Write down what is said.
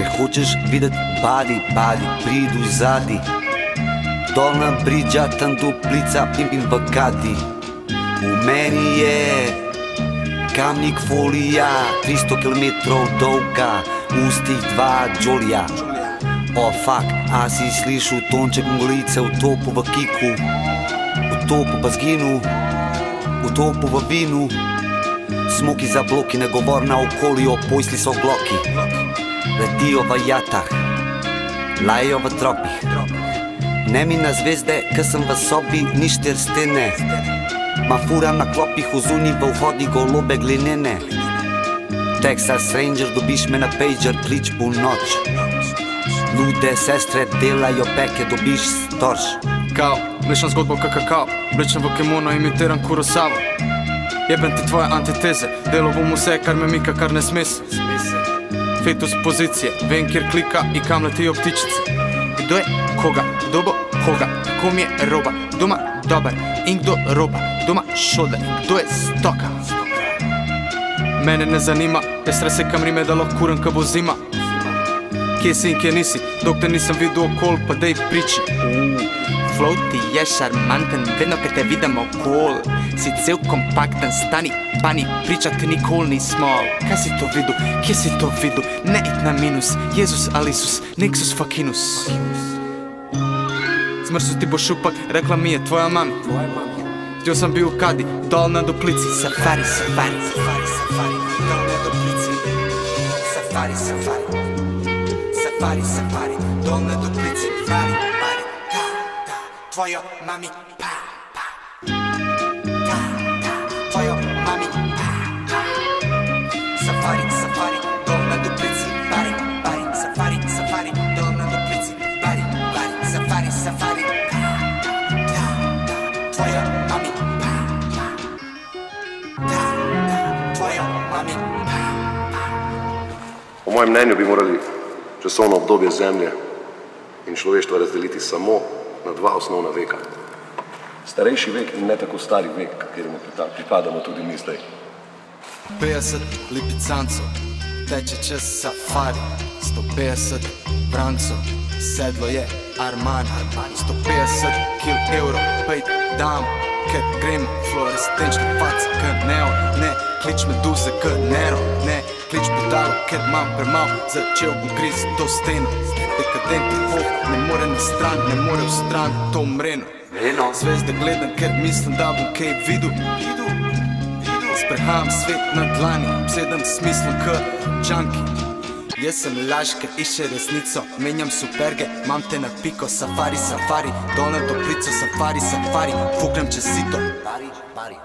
Če hočeš videti badi, pridu zadi. Dolna bridža, tam duplica, pimpin v kadi. V meni je kamnik folija, 300 km dolga, v ustih 2 džolja. O fuck, a si slišal tonček molice, utopil v kiku, utopil pa zginul, utopil v vinu. Smoki za bloki, ne govor na okolju, pojsli so gloki. Letijo v jatah, lajejo v tropih. Ne mi na zvezde, ker sem v sobi, ni 4 stene. Ma fura na klopih, ozuni v vhodi golobe glinene. Texas Ranger, dobiš me na pager, klič po noč. Lude sestre delajo peke, dobiš storž. Kao, mlečna zgodba kakao, oblečen v kimono, imitiran Kurosawa. Jebem ti tvoje antiteze, delo bom vse, kar me mika, kar ne smes. Fetus pozicije, vem kjer klika i kam letijo ptičice. Kdo je koga, kdo bo koga, kom je roba, doma dobar in kdo roba, doma šoda in kdo je stoka. Mene ne zanima, jaz razsekam rime, da lahko kuram, ko bo zima. Kje si in kje nisi, dok te nisem videl okol, pa dej priči. Flow ti je šarmanten, vedno kad te vidim okol. Si cel kompakten, stani, pani, pričati nikol nismo. Kaj si to videl, kje si to videl, ne it na minus. Jezus Alisus, Nexus Fakinus. Zmrsu ti bo šupak, rekla mi je tvoja mami. Htio sam bil u kadi, dol na duplici. Safari, safari, safari, safari, dol na duplici. Safari, safari, safari, safari, dol na duplici. Fari, fari, da, da, tvojo mami, pa, pa. Da, da, tvojo mami, pa, pa. Safari, safari, dol na duplici. Bari, bari, safari, safari, dol na duplici. Bari, bari, safari, safari, da, da, da, tvojo mami, pa, pa. Da, da, tvojo mami, pa, pa. Po mojem mnenju bi morali časovno obdobje Zemlje in človeštva razdeliti samo na 2 osnovna veka. Starejši vek in ne tako stari vek, kateremu pripadamo tudi mi zdaj. 50 lipicancov teče čez safari, 150 brancov, sedlo je Armani, 150 kil evrov, pejt dam, ker gremo fluorescenčni fac, ker neon, ne klič meduze, ker Nero, ne klič pedalo, ker mam premal, začel bom griz to steno. Dekadentni folk ne more na stran, ne more v stran to mreno. Zvezde gledam, ker mislim, da bom kaj videl. Sprehajam svet na dlani, obsedem smislom k džanki. Jaz sem laž, ker išče resnico, menjam superge, mam te na piko. Safari, safari, dol na duplico. Safari, safari, fukrem čez sito. Bari, bari.